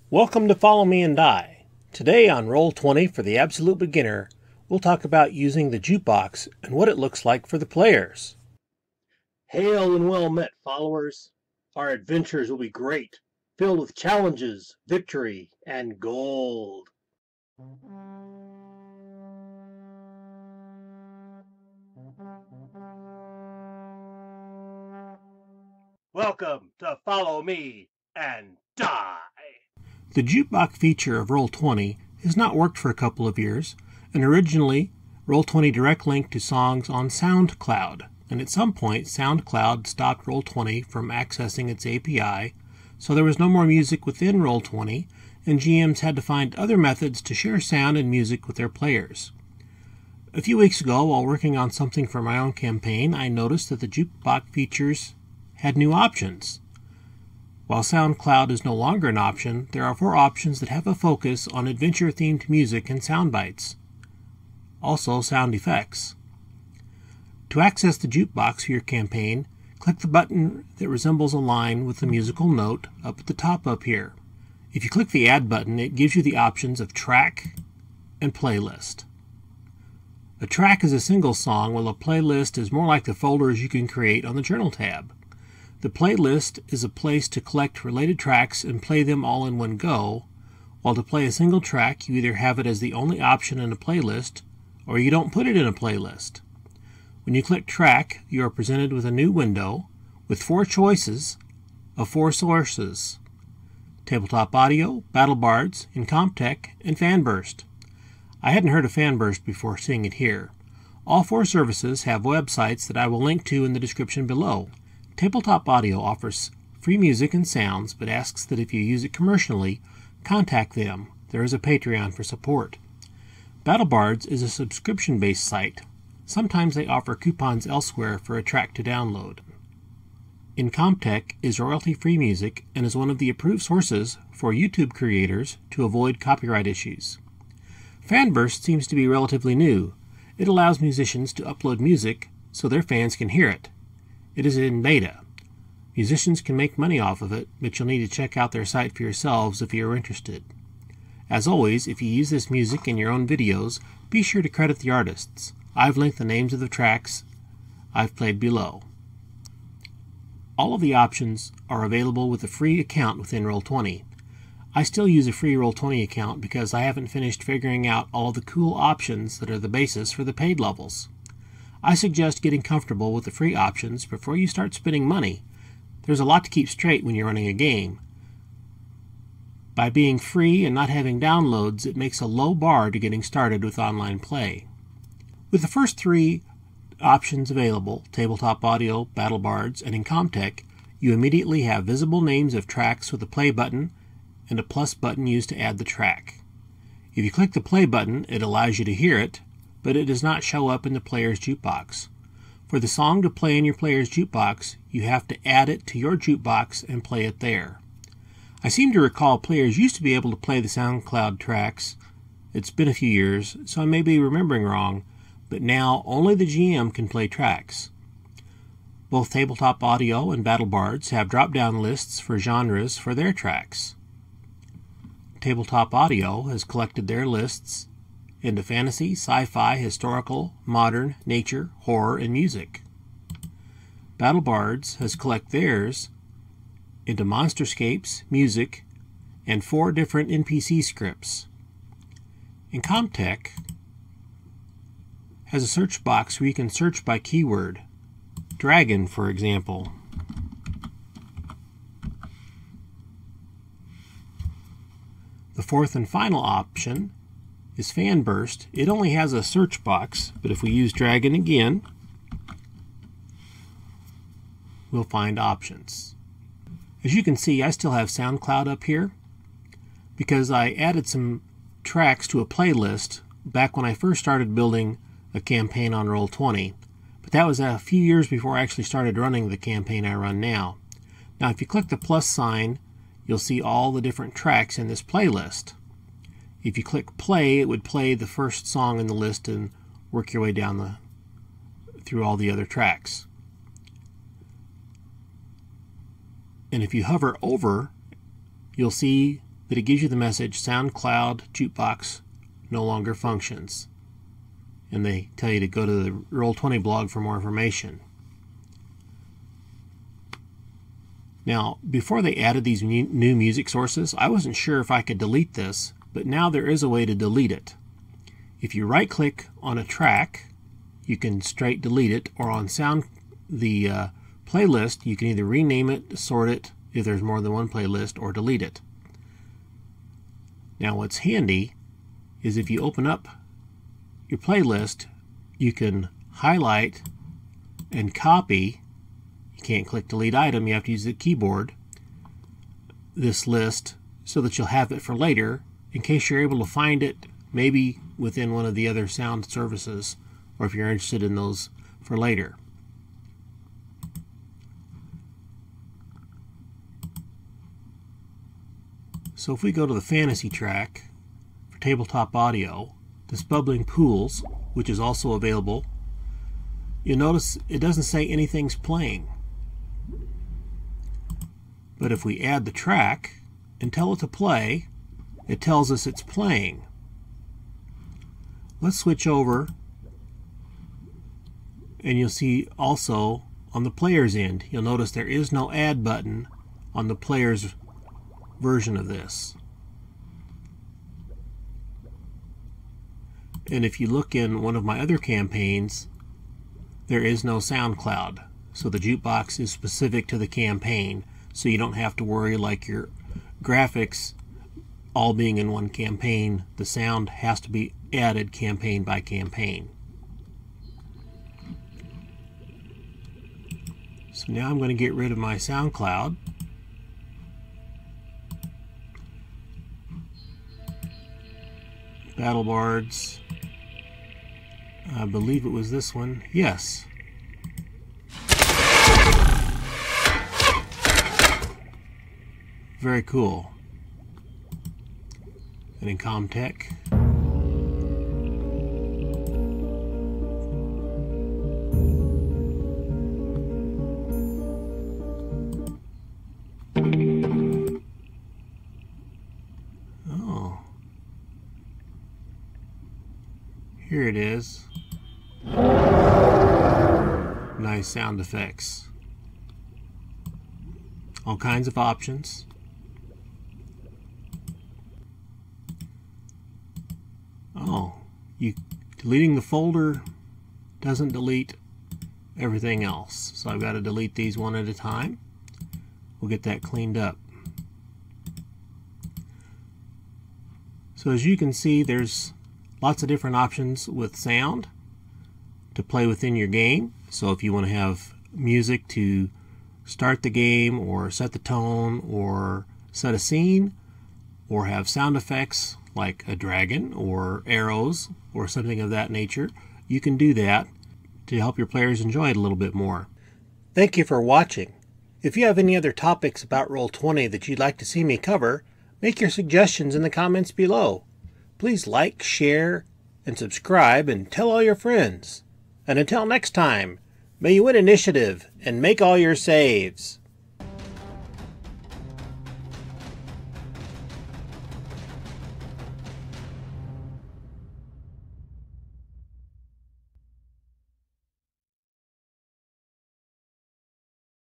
Welcome to Follow Me and Die. Today on Roll20 for the Absolute Beginner, we'll talk about using the jukebox and what it looks like for the players. Hail and well met, followers. Our adventures will be great, filled with challenges, victory, and gold. Welcome to Follow Me and Die. The jukebox feature of Roll20 has not worked for a couple of years, and originally Roll20 direct linked to songs on SoundCloud, and at some point SoundCloud stopped Roll20 from accessing its API, so there was no more music within Roll20, and GMs had to find other methods to share sound and music with their players. A few weeks ago, while working on something for my own campaign, I noticed that the jukebox features had new options. While SoundCloud is no longer an option, there are 4 options that have a focus on adventure-themed music and sound bites. Also, sound effects. To access the jukebox for your campaign, click the button that resembles a line with a musical note up at the top up here. If you click the Add button, it gives you the options of track and playlist. A track is a single song, while a playlist is more like the folders you can create on the Journal tab. The playlist is a place to collect related tracks and play them all in one go, while to play a single track you either have it as the only option in a playlist or you don't put it in a playlist. When you click Track, you are presented with a new window with 4 choices of 4 sources: Tabletop Audio, BattleBards, Incomptech, and Fanburst. I hadn't heard of Fanburst before seeing it here. All 4 services have websites that I will link to in the description below. Tabletop Audio offers free music and sounds, but asks that if you use it commercially, contact them. There is a Patreon for support. BattleBards is a subscription-based site. Sometimes they offer coupons elsewhere for a track to download. Incomptech is royalty-free music and is one of the approved sources for YouTube creators to avoid copyright issues. Fanburst seems to be relatively new. It allows musicians to upload music so their fans can hear it. It is in beta. Musicians can make money off of it, but you'll need to check out their site for yourselves if you are interested. As always, if you use this music in your own videos, be sure to credit the artists. I've linked the names of the tracks I've played below. All of the options are available with a free account within Roll20. I still use a free Roll20 account because I haven't finished figuring out all of the cool options that are the basis for the paid levels. I suggest getting comfortable with the free options before you start spending money. There's a lot to keep straight when you're running a game. By being free and not having downloads, it makes a low bar to getting started with online play. With the first 3 options available, Tabletop Audio, BattleBards, and Incomptech, you immediately have visible names of tracks with a play button and a plus button used to add the track. If you click the play button, it allows you to hear it, but it does not show up in the player's jukebox. For the song to play in your player's jukebox, you have to add it to your jukebox and play it there. I seem to recall players used to be able to play the SoundCloud tracks. It's been a few years, so I may be remembering wrong, but now only the GM can play tracks. Both Tabletop Audio and BattleBards have drop-down lists for genres for their tracks. Tabletop Audio has collected their lists into fantasy, sci-fi, historical, modern, nature, horror, and music. BattleBards has collected theirs into monsterscapes, music, and 4 different NPC scripts. Incomptech has a search box where you can search by keyword. Dragon, for example. The 4th and final option is Fanburst. It only has a search box, but if we use Dragon again, we'll find options. As you can see, I still have SoundCloud up here because I added some tracks to a playlist back when I first started building a campaign on Roll20, but that was a few years before I actually started running the campaign I run now. Now if you click the plus sign, you'll see all the different tracks in this playlist. If you click play, it would play the first song in the list and work your way down through all the other tracks. And if you hover over, you'll see that it gives you the message SoundCloud Jukebox no longer functions. And they tell you to go to the Roll20 blog for more information. Now, before they added these new music sources, I wasn't sure if I could delete this, but now there is a way to delete it. If you right-click on a track, you can straight delete it, or on the playlist, you can either rename it, sort it, if there's more than one playlist, or delete it. Now, what's handy is if you open up your playlist, you can highlight and copy. You can't click delete item, you have to use the keyboard, this list, so that you'll have it for later in case you're able to find it maybe within one of the other sound services, or if you're interested in those for later. So if we go to the fantasy track for tabletop audio, this bubbling pools, which is also available, you'll notice it doesn't say anything's playing. But if we add the track and tell it to play, it tells us it's playing. Let's switch over, and you'll see also on the player's end, you'll notice there is no add button on the player's version of this. And if you look in one of my other campaigns, there is no SoundCloud. So the jukebox is specific to the campaign, so you don't have to worry like your graphics all being in one campaign. The sound has to be added campaign by campaign. So now I'm going to get rid of my SoundCloud. BattleBards. I believe it was this one. Yes. Very cool. And in Comtech. Oh. Here it is. Nice sound effects. All kinds of options. Oh, deleting the folder doesn't delete everything else. So I've got to delete these one at a time. We'll get that cleaned up. So as you can see, there's lots of different options with sound to play within your game. So if you want to have music to start the game, or set the tone, or set a scene, or have sound effects like a dragon or arrows or something of that nature, you can do that to help your players enjoy it a little bit more. Thank you for watching. If you have any other topics about Roll20 that you'd like to see me cover, make your suggestions in the comments below. Please like, share, and subscribe, and tell all your friends. And until next time, may you win initiative and make all your saves.